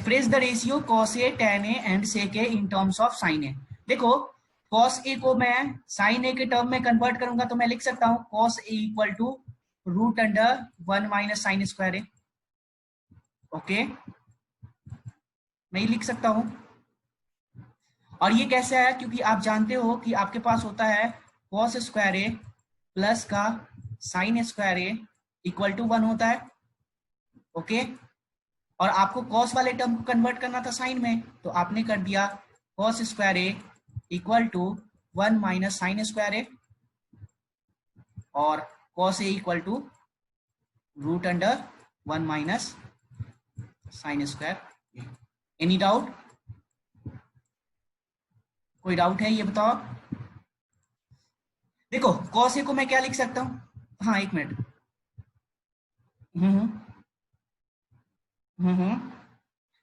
Express the ratio cos A tan A and sec A in terms of sine A. देखो cos A को मैं sign ए के term में convert करूंगा तो मैं लिख सकता हूं cos A equal to root under 1 minus sine square A. Okay, मैं लिख सकता हूं। और ये कैसे है, क्योंकि आप जानते हो कि आपके पास होता है कॉस स्क्वायर ए प्लस का sine square A equal to 1 होता है। ओके, और आपको कॉस वाले टर्म को कन्वर्ट करना था साइन में, तो आपने कर दिया cos square A equal to 1 minus sine square A और cos A equal to root under 1 minus sine square A. Any doubt? कोई डाउट है ये बताओ। देखो कॉस ए को मैं क्या लिख सकता हूं, हाँ एक मिनट।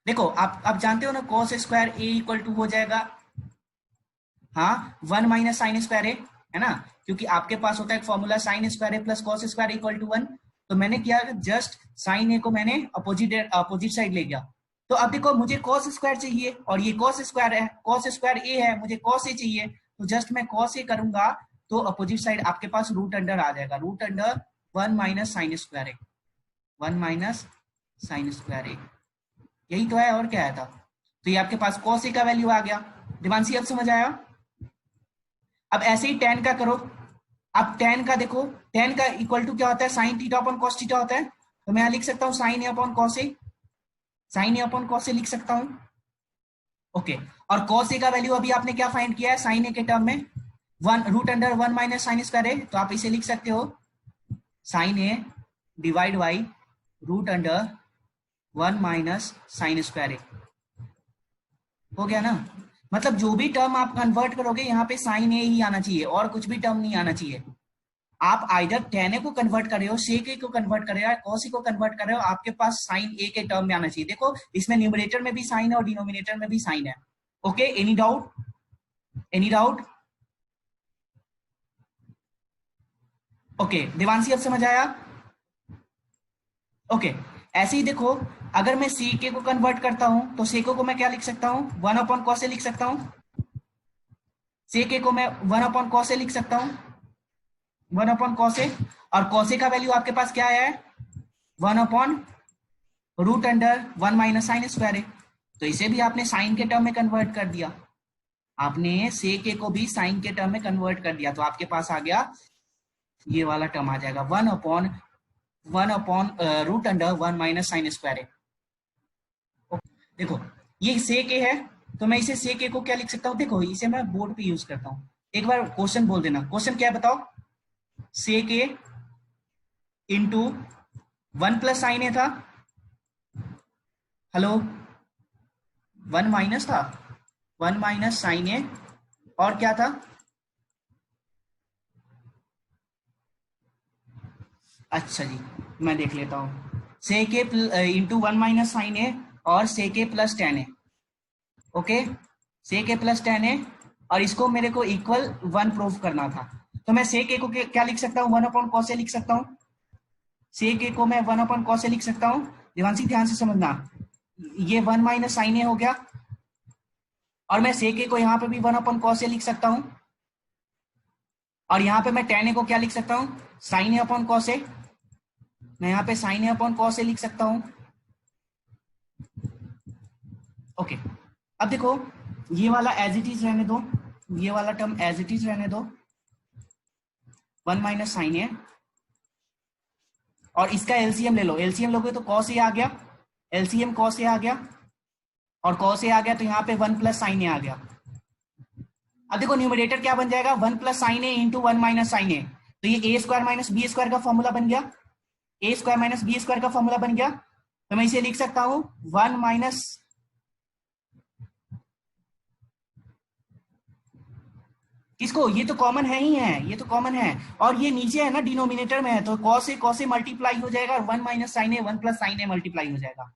देखो आप जानते हो ना cos square A equal to हो जाएगा हाँ 1 माइनस साइन स्क्वायर ए, है ना, क्योंकि आपके पास होता है एक formula sine square A plus cos square equal to 1। तो मैंने किया जस्ट साइन ए को मैंने अपोजिट साइड ले गया। तो अब देखो मुझे कॉस स्क्वायर चाहिए और ये कॉस स्क्वायर है, कॉस स्क्वायर ए है, मुझे कॉस ए चाहिए, तो जस्ट मैं कॉस ए करूंगा तो अपोजिट साइड आपके पास रूट अंडर आ जाएगा, root under 1 minus sine square A, 1 minus sine square A, यही तो है और क्या है था। तो ये आपके पास कॉस ए का वैल्यू आ गया। दिवांशी अब समझ आया? अब ऐसे ही tan का करो। अब tan का देखो, tan का इक्वल टू क्या होता है, sine theta upon cos theta होता है। तो मैं यहां लिख सकता हूं sign A upon cos A, sign A upon cos A लिख सकता हूं। ओके, और कॉस ए का वैल्यू अभी आपने क्या फाइंड किया है साइन ए के टर्म में, 1 root under 1 minus sine square A. तो आप इसे लिख सकते हो sine A divide by root under 1 minus sine square A. हो गया ना, मतलब जो भी टर्म आप कन्वर्ट करोगे यहाँ पे साइन ए ही आना चाहिए और कुछ भी टर्म नहीं आना चाहिए। आप आइदर tan ए को कन्वर्ट कर रहे हो, सेक ए को कन्वर्ट कर रहे हो, कॉस ए को कन्वर्ट कर रहे हो, आपके पास साइन ए के टर्म में आना चाहिए। देखो इसमें न्यूमरेटर में भी साइन है और डिनोमिनेटर में भी साइन है। Okay, any doubt? Any doubt? Okay, Devanshi अब समझ आया? ओके, ऐसे ही देखो अगर मैं सेक ए को कन्वर्ट करता हूं तो सेक ए को मैं क्या लिख सकता हूं, 1 अपॉन कॉस ए लिख सकता हूं। सेक ए को मैं 1 अपॉन कॉस ए लिख सकता हूं, 1 अपॉन कॉस ए, और कॉस ए का वैल्यू आपके पास क्या है 1 upon root under 1 minus sine square A. तो इसे भी आपने साइन के टर्म में कन्वर्ट कर दिया, आपने सेक ए को भी साइन के टर्म में कन्वर्ट कर दिया, तो आपके पास आ गया ये वाला टर्म आ जाएगा 1 upon root under 1 minus sine square A. देखो ये सेक ए है तो मैं इसे सेक ए को क्या लिख सकता हूं, देखो इसे मैं बोर्ड पे यूज करता हूं। एक बार क्वेश्चन बोल देना, क्वेश्चन क्या है बताओ। सेक ए इंटू 1 प्लस साइन ए था, हेलो 1 माइनस था, 1 माइनस साइन ए, और क्या था, अच्छा जी मैं देख लेता हूं, सेक ए इंटू 1 माइनस साइन ए और सेक ए प्लस tan ए। ओके, सेक ए प्लस tan ए, और इसको मेरे को इक्वल 1 प्रूफ करना था, तो मैं सेक ए को क्या लिख सकता हूँ 1 अपॉन कॉस ए लिख सकता हूँ। सेक ए को मैं 1 अपॉन कॉस ए लिख सकता हूँ। देवांशी ध्यान से समझना, ये 1 माइनस साइन ए हो गया, और मैं सेक ए को यहाँ पे भी 1 अपॉन कॉस ए लिख सकता हूँ, और यहाँ पे मैं tan ए को क्या लिख सकता हूँ sign A upon cos A. मैं यहाँ पे sign A upon cos A लिख सकता हूँ। ओके, अब देखो ये वाला एज इट इज रहने दो, ये वाला टर्म एज इट इज रहने दो, 1 माइनस साइन ए, और इसका एलसीएम ले लो, एलसीएम लोगे तो कॉस ए आ गया, एलसीएम कॉस ए आ गया, और कॉस ए आ गया तो यहाँ पे 1 प्लस साइन ए आ गया। अब देखो न्यूमरेटर क्या बन जाएगा 1 plus sine A into 1 minus sine ए, तो ये ए स्क्वायर माइनस बी स्क्वायर का फॉर्मूला बन गया, ए स्क्वायर माइनस बी स्क्वायर का फॉर्मूला बन गया। तो मैं इसे लिख सकता हूं 1 माइनस, किसको, ये तो कॉमन है ही है, ये तो कॉमन है, और ये नीचे है ना डिनोमिनेटर में है, तो कॉस ए मल्टीप्लाई हो जाएगा, 1 minus sine A 1 plus sine A multiply हो जाएगा,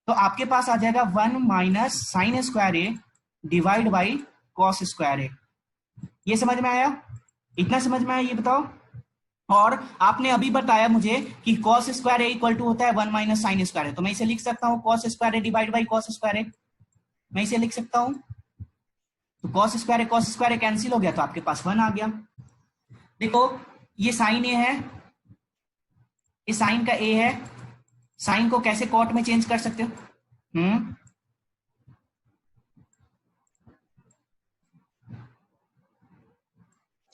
तो आपके पास आ जाएगा 1 minus sine square A divide by cos square A. ये समझ में आया? इतना समझ में आया ये बताओ? और आपने अभी बताया मुझे कि cos square A equal to होता है 1 माइनस साइन स्क्वायर ए, तो मैं इसे लिख सकता हूँ cos square A divide by cos square A, मैं इसे लिख सकता हूँ। तो कॉस स्क्वायर ए कैंसिल हो गया तो आपके पास 1 आ गया। देखो ये साइन ए है, ये साइन का ए है, साइन को कैसे कॉट में चेंज कर सकते हो?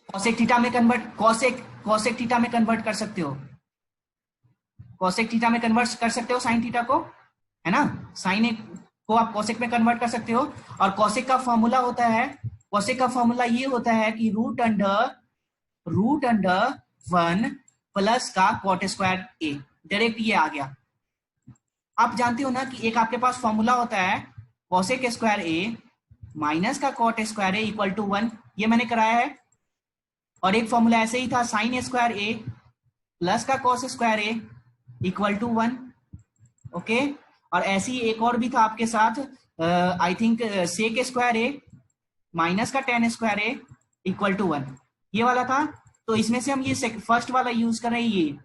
कॉसेक थीटा में कन्वर्ट, कॉसेक थीटा में कन्वर्ट कर सकते हो, कॉसेक थीटा में कन्वर्ट कर सकते हो साइन थीटा को, है ना, साइन ए को आप कॉसेक में कन्वर्ट कर सकते हो। और कॉसेक का फॉर्मूला होता है, कॉसेक का फॉर्मूला ये होता है कि रूट अंडर 1 प्लस का कॉट स्क्वायर ए, डायरेक्ट ये आ गया। आप जानते हो ना कि एक आपके पास फॉर्मूला होता है कॉसेक स्क्वायर ए माइनस का cot square A equal to 1, ये मैंने कराया है। और एक फॉर्मूला ऐसे ही था साइन स्क्वायर ए प्लस का cos square A equal to 1, okay. और ऐसे ही एक और भी था आपके साथ, I think sec square A minus का tan square A equal to 1, ये वाला था। तो इसमें से हम ये फर्स्ट वाला यूज कर रहे हैं। ये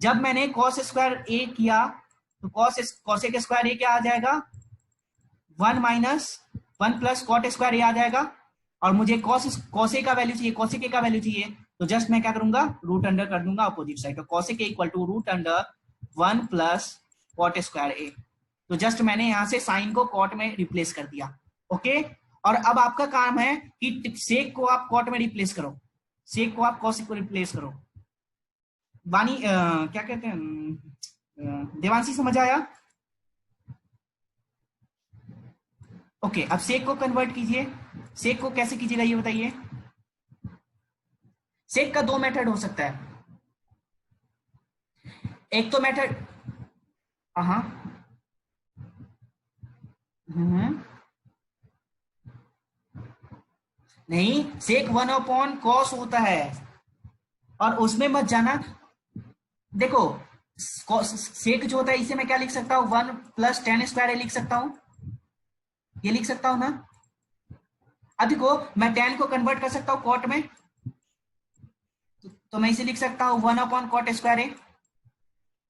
जब मैंने कॉस स्क्वायर ए किया तो कॉसेक स्क्वायर ए क्या आ जाएगा, 1 माइनस 1 प्लस कॉट स्क्वायर ए आ जाएगा। और मुझे कॉसे का वैल्यू चाहिए, कॉसेक का वैल्यू चाहिए, तो जस्ट मैं क्या करूंगा, रूट अंडर कर दूंगा अपोजिट साइड, तो cosec equal to root under 1 plus cot square A. तो जस्ट मैंने यहां से साइन को कॉट में रिप्लेस कर दिया, ओके। और अब आपका काम है कि सेक को आप कॉट में रिप्लेस करो, सेक को आप कॉसेक को रिप्लेस करो। बानी क्या कहते हैं, देवांशी समझ आया? ओके, अब सेक को कन्वर्ट कीजिए। सेक को कैसे कीजिएगा ये बताइए। सेक का 2 मेथड हो सकता है। एक तो मेथड, हाँ, नहीं, सेक 1 अपॉन कॉस होता है, और उसमें मत जाना। देखो सेक जो होता है इसे मैं क्या लिख सकता हूँ, 1 प्लस टेन स्क्वायर लिख सकता हूँ, ये लिख सकता हूँ ना। अब देखो मैं टेन को कन्वर्ट कर सकता हूँ कॉट में, तो मैं इसे लिख सकता हूँ 1 upon cot square A,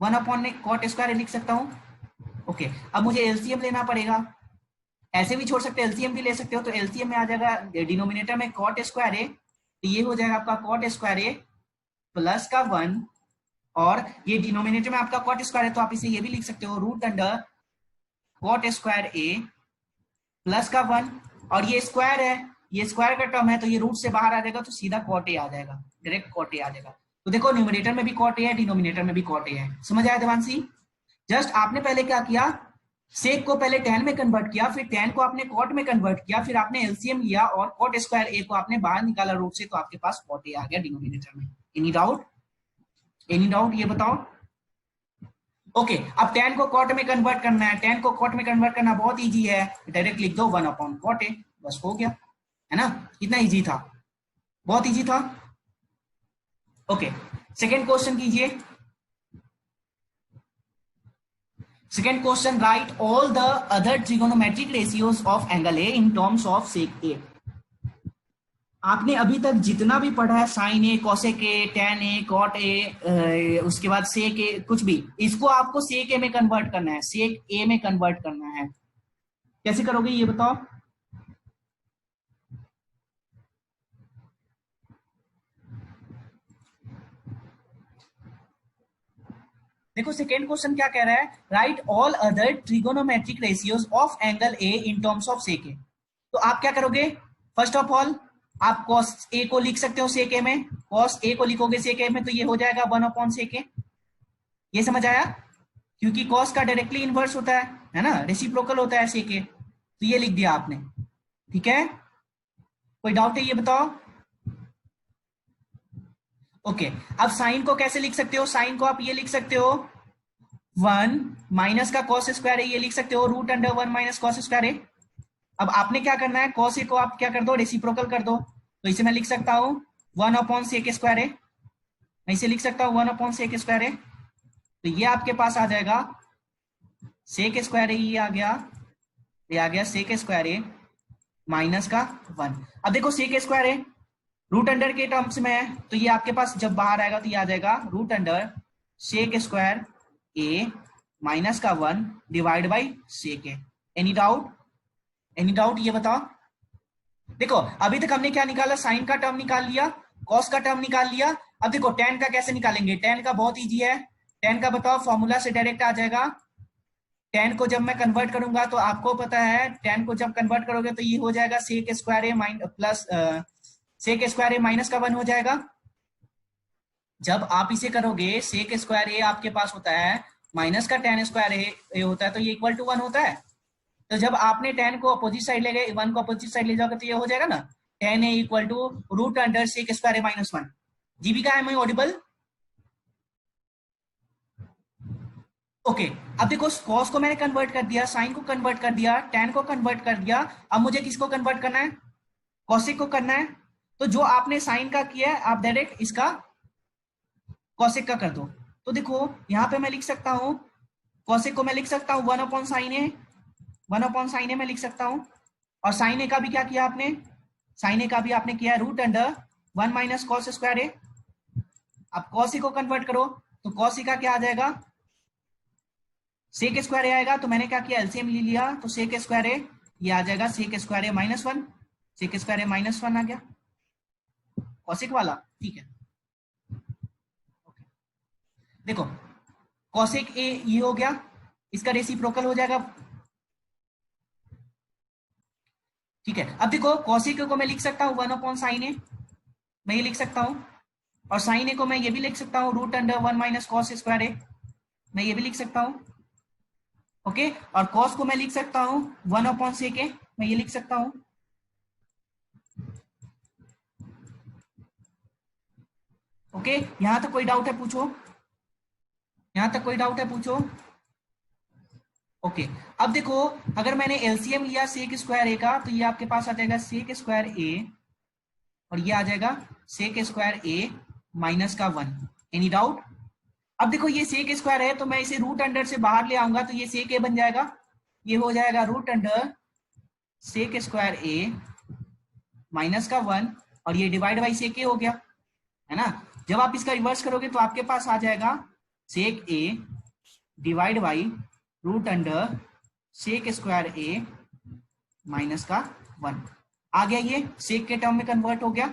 1 upon cot square लिख सकता हूँ, ओके। अब मुझे एलसीएम लेना पड़ेगा, ऐसे भी छोड़ सकते हो, एलसीएम भी ले सकते हो। तो एलसीएम में आ जाएगा डिनोमिनेटर में कॉट स्क्वायर ए, तो ये हो जाएगा आपका कॉट स्क्वायर ए प्लस का 1, और ये डिनोमिनेटर में आपका कॉट स्क्वायर है, तो आप इसे ये भी लिख सकते हो root under cot square A plus का 1। और ये स्क्वायर है, ये स्क्वायर का टर्म है, तो ये रूट से बाहर आ जाएगा, तो सीधा कॉट ए आ जाएगा, डायरेक्ट कॉट ए आ जाएगा। तो देखो न्यूमिनेटर में भी कॉट ए है, डिनोमिनेटर में भी कॉट ए है। समझ आया देवांशी? जस्ट आपने पहले क्या किया, सेक को पहले टेन में कन्वर्ट किया, फिर टेन को आपने कॉट में कन्वर्ट किया, फिर आपने एलसीएम लिया और कॉट स्क्वायर ए को आपने बाहर निकाला रूट से, तो आपके पास कॉट ए आ गया डिनोमिनेटर में। Any doubt? एनी डाउट ये बताओ। ओके, अब टेन को कॉट में कन्वर्ट करना है, टेन को कॉट में कन्वर्ट करना बहुत इजी है, डायरेक्ट लिख दो 1 अपॉन कॉट ए, बस हो गया, है ना। कितना इजी था, बहुत इजी था। ओके, सेकेंड क्वेश्चन कीजिए। Second question, write all the other trigonometric ratios of angle A in terms of sec A. आपने अभी तक जितना भी पढ़ा है, sine A, cosec A, tan A, cot A, उसके बाद सेक ए, कुछ भी, इसको आपको सेक ए में कन्वर्ट करना है, सेक ए में कन्वर्ट करना है। कैसे करोगे ये बताओ। देखो सेकेंड क्वेश्चन क्या कह रहा है, write all other trigonometric ratios of angle A in terms of sec A. तो आप क्या करोगे, फर्स्ट ऑफ ऑल आप कॉस ए को लिख सकते हो सेक ए में, कॉस ए को लिखोगे सेक ए में, तो ये हो जाएगा 1 अपॉन सेक ए। ये समझ आया? क्योंकि कॉस का डायरेक्टली इनवर्स होता है ना, रेसिप्रोकल होता है सेक ए, तो ये लिख दिया आपने, ठीक है। कोई डाउट है ये बताओ। ओके, अब साइन को कैसे लिख सकते हो, साइन को आप ये लिख सकते हो 1 माइनस का कॉस स्क्वायर ए, ये लिख सकते हो root under 1 minus cos square A. अब आपने क्या करना है, कॉस ए को आप क्या कर दो, रेसिप्रोकल कर दो, तो इसे मैं लिख सकता हूं 1 अपॉन सेक स्क्वायर ए, मैं इसे लिख सकता हूं 1 अपॉन सेक स्क्वायर ए। तो ये आपके पास आ जाएगा सेक स्क्वायर ए, ये आ गया, ये आ गया सेक स्क्वायर ए माइनस का 1। अब देखो सेक स्क्वायर ए, रूट अंडर के टर्म्स में है तो ये आपके पास जब बाहर आएगा तो ये आ जाएगा root under sec square A minus का 1 divide by sec A. Any doubt? Any doubt ये बताओ। देखो अभी तक हमने क्या निकाला, साइन का टर्म निकाल लिया, कॉस का टर्म निकाल लिया। अब देखो टेन का कैसे निकालेंगे, टेन का बहुत इजी है। टेन का बताओ, फॉर्मूला से डायरेक्ट आ जाएगा। टेन को जब मैं कन्वर्ट करूंगा तो आपको पता है टेन को जब कन्वर्ट करोगे तो ये हो जाएगा सेक square A plus sec square A minus का 1 हो जाएगा। जब आप इसे करोगे सेक स्क्वायर ए आपके पास होता है माइनस का टेन स्क्वायर ए होता है तो ये इक्वल टू 1 होता है। तो जब आपने टेन को अपोजिट साइड ले गए, 1 को अपोजिट साइड ले जाओगे तो ये हो जाएगा ना tan A equal to root under sec square A minus 1। Jeevika am I audible? Okay अब देखो कॉस को मैंने कन्वर्ट कर दिया, साइन को कन्वर्ट कर दिया, टेन को कन्वर्ट कर दिया। अब मुझे किसको कन्वर्ट करना है? कॉसिक को करना है। तो जो आपने साइन का किया है आप डायरेक्ट इसका कॉसिक का कर दो। तो देखो यहां पे मैं लिख सकता हूं कॉसिक को मैं लिख सकता हूं 1 upon sine A, 1 upon sine ए में लिख सकता हूं। और साइन ए का भी क्या किया आपने? साइन ए का भी आपने किया है root under 1 minus cos square A. अब कॉसिक को कन्वर्ट करो तो कॉसिक का क्या आ जाएगा? सेक स्क्वायर ए आएगा। तो मैंने क्या किया, एलसीएम ले लिया तो सेक स्क्वायर ए ये आ जाएगा सेक square A minus 1, sec square A minus 1 आ गया कॉसिक वाला। ठीक है देखो कॉसिक ए ये हो गया, इसका रेसिप्रोकल हो जाएगा। ठीक है अब देखो कॉसिक को मैं लिख सकता हूँ 1 अपॉन साइन ए, मैं ये लिख सकता हूँ। और साइन ए को मैं ये भी लिख सकता हूँ root under 1 minus cos square A, मैं ये भी लिख सकता हूँ। ओके और कॉस को मैं लिख सकता हूँ 1 अपॉन सेक ए, मैं ये लिख सकता हूँ। ओके यहां तक कोई डाउट है पूछो, यहां तक कोई डाउट है पूछो। ओके अब देखो अगर मैंने एलसीएम लिया सेक स्क्वायर ए का तो ये आपके पास आ जाएगा सेक स्क्वायर ए और ये आ जाएगा सेक स्क्वायर ए माइनस का 1। Any doubt? अब देखो ये सेक स्क्वायर है तो मैं इसे रूट अंडर से बाहर ले आऊंगा तो ये सेक ए बन जाएगा, ये हो जाएगा root under sec square A minus का 1 और ये डिवाइड बाई सेक ए हो गया है ना। जब आप इसका रिवर्स करोगे तो आपके पास आ जाएगा sec A divide by root under sec square A minus का 1 आ गया। ये सेक के टर्म में कन्वर्ट हो गया,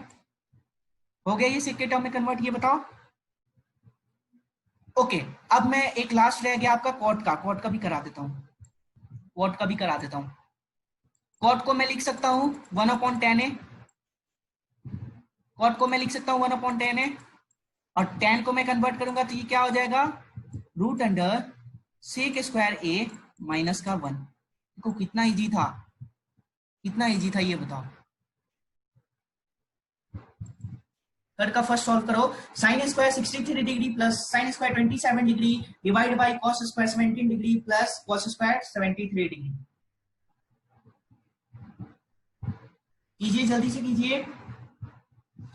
हो गया ये सेक के टर्म में कन्वर्ट। ये बताओ। ओके अब मैं एक लास्ट रह गया आपका कॉट का, कॉट का भी करा देता हूं, कॉट का भी करा देता हूं। कॉट को मैं लिख सकता हूं 1 अपॉन टेन ए, कॉट को मैं लिख सकता हूं 1 अपॉन टेन ए और टेन को मैं कन्वर्ट करूंगा तो ये क्या हो जाएगा root under sec square A minus का 1। देखो कितना इजी था, कितना इजी था ये बताओ। कट का फर्स्ट सॉल्व करो, sine square 63 degree plus sine square 27 degree divide by cos square 17 degree plus cos square 73 degree. कीजिए जल्दी से कीजिए,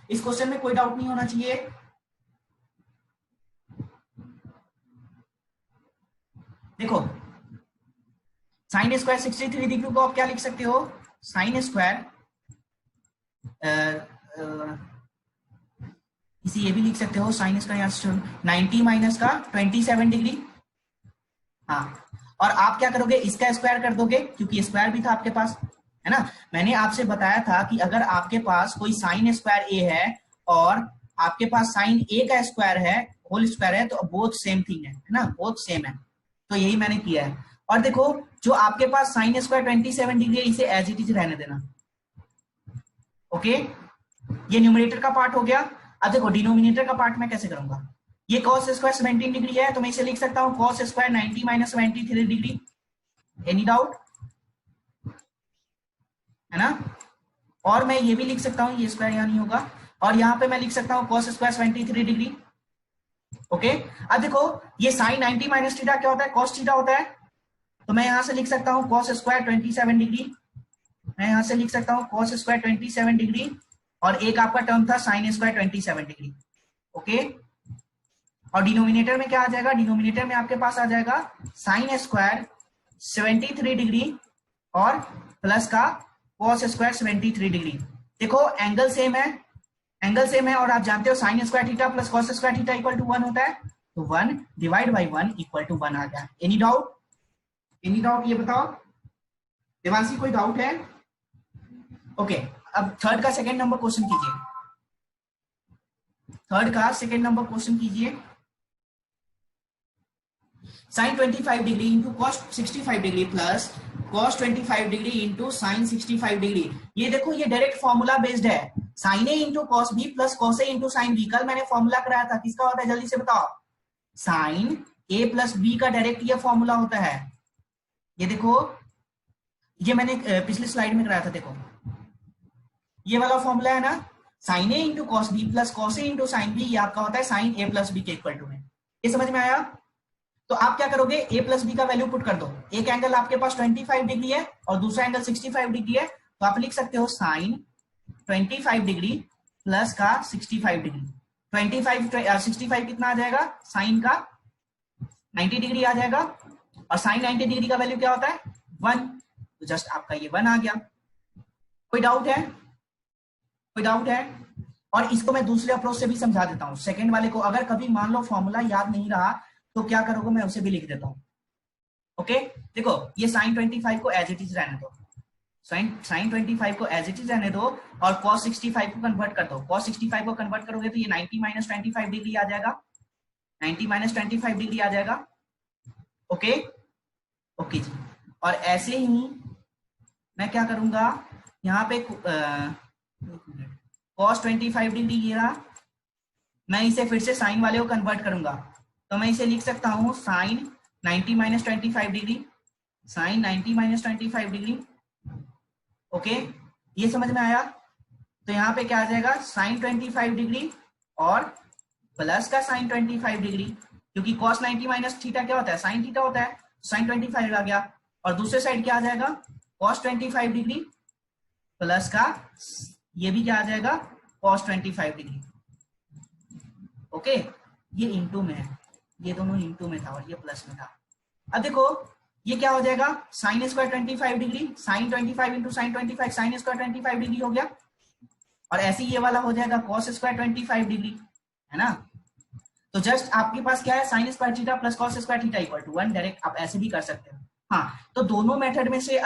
इस क्वेश्चन में कोई डाउट नहीं होना चाहिए। देखो साइन स्क्वायर 63 डिग्री को आप क्या लिख सकते हो, साइन स्क्वायर इसे ये भी लिख सकते हो साइन स्क्वायर 90 माइनस का 27 डिग्री। हाँ और आप क्या करोगे इसका स्क्वायर कर दोगे क्योंकि स्क्वायर भी था आपके पास है ना। मैंने आपसे बताया था कि अगर आपके पास कोई साइन स्क्वायर ए है और आपके पास साइन ए का स्क्वायर है होल स्क्वायर है तो बोथ सेम थिंग है ना, बोथ सेम है। तो यही मैंने किया है। और देखो जो आपके पास साइन स्क्वायर 27 डिग्री है इसे एज इट इज रहने देना। ओके ये न्यूमरेटर का पार्ट हो गया। अब देखो डिनोमिनेटर का पार्ट मैं कैसे करूंगा, ये cos स्क्वायर 17 डिग्री है तो मैं इसे लिख सकता हूं cos square 90 minus 73 degree. Any doubt है ना। और मैं ये भी लिख सकता हूं, ये स्क्वायर यहां नहीं होगा, और यहां पे मैं लिख सकता हूं cos स्क्वायर 73 डिग्री। ओके अब देखो ये साइन 90 माइनस थीटा क्या होता है, cos थीटा होता है। तो मैं यहां से लिख सकता हूं cos स्क्वायर 27 डिग्री, मैं यहां से लिख सकता हूं cos स्क्वायर 27 डिग्री और एक आपका टर्म था साइन स्क्वायर 27 डिग्री। ओके और डिनोमिनेटर में क्या आ जाएगा, डिनोमिनेटर में आपके पास आ जाएगा साइन स्क्वायर 73 डिग्री और प्लस का cos स्क्वायर 73 डिग्री। देखो एंगल सेम है एंगल सेम है और आप जानते हो sine square theta plus cos square theta equal to 1 होता है, तो 1 डिवाइड बाई 1 इक्वल टू 1 आ गया। Any doubt? एनी डाउट ये बताओ देवांशी, कोई डाउट है? ओके, अब थर्ड का सेकंड नंबर क्वेश्चन कीजिए। थर्ड का सेकंड नंबर क्वेश्चन कीजिए। Sine 25 degree into cos 65 degree plus cos 25 degree into sine 65 degree. ये देखो ये डायरेक्ट फॉर्मूला बेस्ड है, sine A into cos B plus cos A into sine B. कल मैंने formula कराया था, किसका होता है जल्दी से बताओ? साइन ए प्लस बी का डायरेक्ट ये फॉर्मूला होता है। ये देखो, ये मैंने पिछली स्लाइड में कराया था, देखो ये वाला फॉर्मूला है ना, sine A into cos B plus cos A into sine B, ये आपका होता है साइन ए प्लस बी के इक्वल टू में। ये समझ में आया? तो आप क्या करोगे, a प्लस बी का वैल्यू पुट कर दो। एक एंगल आपके पास 25 डिग्री है और दूसरा एंगल 65 डिग्री है, तो आप लिख सकते हो साइन 25 डिग्री प्लस का 65 डिग्री। 65 कितना आ जाएगा, साइन का 90 डिग्री आ जाएगा, और साइन 90 डिग्री का वैल्यू क्या होता है 1, तो जस्ट आपका ये 1 आ गया। कोई डाउट है? कोई डाउट है? और इसको मैं दूसरे अप्रोच से भी समझा देता हूं, सेकंड वाले को। अगर कभी मान लो फॉर्मूला याद नहीं रहा तो क्या करोगे, मैं उसे भी लिख देता हूं। ओके, देखो ये साइन 25 को एज इट इज रहने दो, साइन 25 को एज इट इज रहने दो, और cos 65 को कन्वर्ट कर दो। cos 65 को कन्वर्ट करोगे तो ये 90 माइनस 25 डिग्री आ जाएगा, 90 माइनस 25 डिग्री आ जाएगा। ओके ओके जी। और ऐसे ही मैं क्या करूंगा, यहाँ पे cos 25 डिग्री ये रहा, मैं इसे फिर से साइन वाले को कन्वर्ट करूंगा, तो मैं इसे लिख सकता हूं sine 90 minus 25 degree, sine 90 minus 25 degree. Okay, ये समझ में आया? तो यहाँ पे क्या आ जाएगा, साइन 25 डिग्री और प्लस का साइन 25 डिग्री, क्योंकि cos 90 माइनस थीटा क्या होता है, साइन थीटा होता है, साइन 25 आ गया। और दूसरे साइड क्या आ जाएगा, cos 25 डिग्री प्लस का ये भी क्या आ जाएगा, cos 25 डिग्री। ओके, ये इंटू में है, ये दोनों इंटू में था और ये प्लस में था। अब देखो ये क्या हो जाएगा, sine square 25 degree, sine 25 into sine 25, sine square 25 degree हो गया, और ऐसे ये वाला हो जाएगा cos स्क्वायर 25 डिग्री, है ना। तो जस्ट आपके पास क्या है, sine square theta plus cos square theta equal to 1, direct आप ऐसे भी कर सकते हो। हाँ, तो दोनों मेथड में से